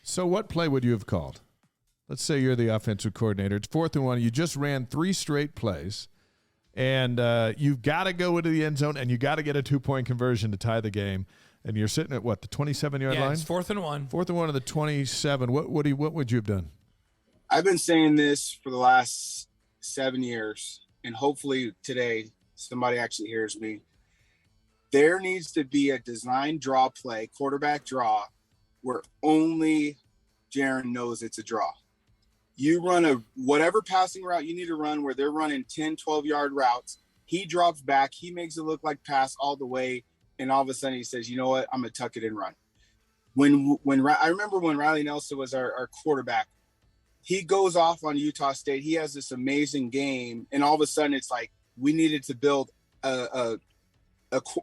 So what play would you have called? Let's say you're the offensive coordinator. It's 4th-and-1. You just ran 3 straight plays, and you've got to go into the end zone, and you got to get a 2-point conversion to tie the game. And you're sitting at what, the 27-yard line? Yeah, it's 4th-and-1. 4th-and-1 of the 27. What would you have done? I've been saying this for the last 7 years, and hopefully today somebody actually hears me. There needs to be a design draw play, quarterback draw, where only Jaren knows it's a draw. You run whatever passing route you need to run where they're running 10, 12-yard routes. He drops back. He makes it look like pass all the way. And all of a sudden he says, you know what, I'm going to tuck it and run. When I remember when Riley Nelson was our quarterback, he goes off on Utah State. He has this amazing game. And all of a sudden it's like we needed to build a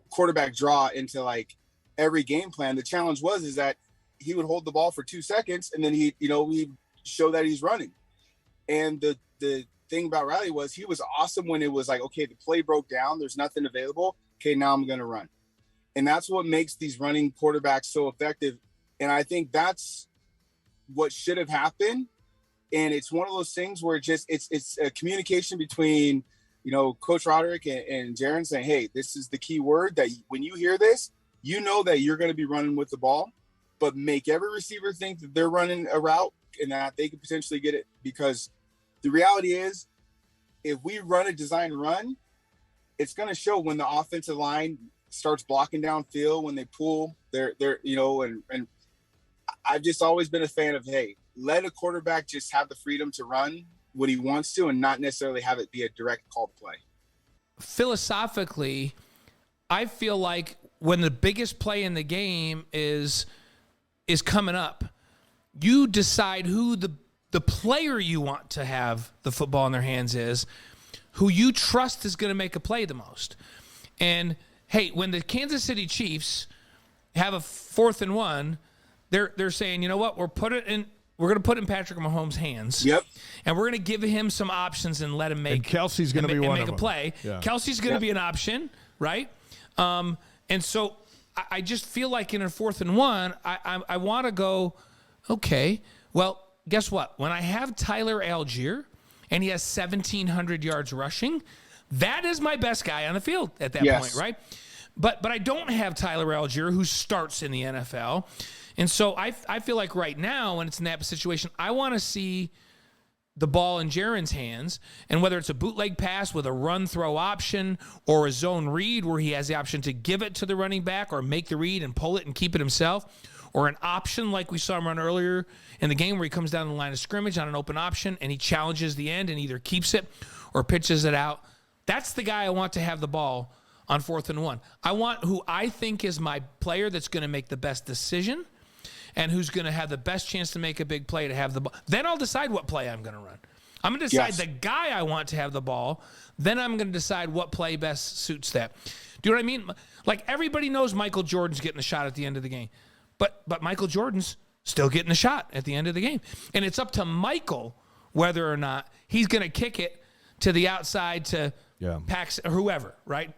quarterback draw into like every game plan. The challenge is that he would hold the ball for 2 seconds and then he show that he's running. And the thing about Riley was he was awesome when it was like, okay, the play broke down. There's nothing available. Okay, now I'm going to run. And that's what makes these running quarterbacks so effective. And I think that's what should have happened. And it's one of those things where it's a communication between, Coach Roderick and Jaren saying, hey, this is the key word that when you hear this, you know that you're going to be running with the ball, but make every receiver think that they're running a route and that they could potentially get it. Because the reality is if we run a design run, it's going to show when the offensive line starts blocking downfield, when they pull and I've just always been a fan of, hey, let a quarterback just have the freedom to run what he wants to and not necessarily have it be a direct call to play. Philosophically, I feel like when the biggest play in the game is coming up, you decide who the player you want to have the football in their hands is, who you trust is going to make a play the most. And hey, when the Kansas City Chiefs have a 4th-and-1, they're saying, you know what, we're going to put it in Patrick Mahomes' hands. Yep. And we're going to give him some options and let him make. And Kelsey's going to be one of them. Make a play. Yeah. Kelsey's going to be an option, right? And so I just feel like in a 4th-and-1, I want to go, okay, well, guess what? When I have Tyler Algier and he has 1,700 yards rushing, that is my best guy on the field at that point, right? But I don't have Tyler Algier, who starts in the NFL. And so I feel like right now, when it's in that situation, I want to see the ball in Jaren's hands, and whether it's a bootleg pass with a run-throw option or a zone read where he has the option to give it to the running back or make the read and pull it and keep it himself, or an option like we saw him run earlier in the game where he comes down the line of scrimmage on an open option and he challenges the end and either keeps it or pitches it out. That's the guy I want to have the ball on 4th-and-1. I want who I think is my player that's going to make the best decision and who's going to have the best chance to make a big play to have the ball. Then I'll decide what play I'm going to run. I'm going to decide the guy I want to have the ball. Then I'm going to decide what play best suits that. Do you know what I mean? Like, everybody knows Michael Jordan's getting the shot at the end of the game. But Michael Jordan's still getting the shot at the end of the game. And it's up to Michael whether or not he's going to kick it to the outside to Pax or whoever, right?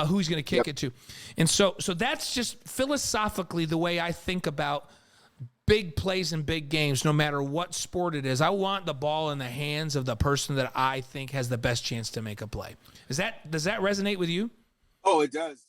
Who he's going to kick it to. And so that's just philosophically the way I think about big plays in big games, no matter what sport it is. I want the ball in the hands of the person that I think has the best chance to make a play. Does that resonate with you? Oh, it does.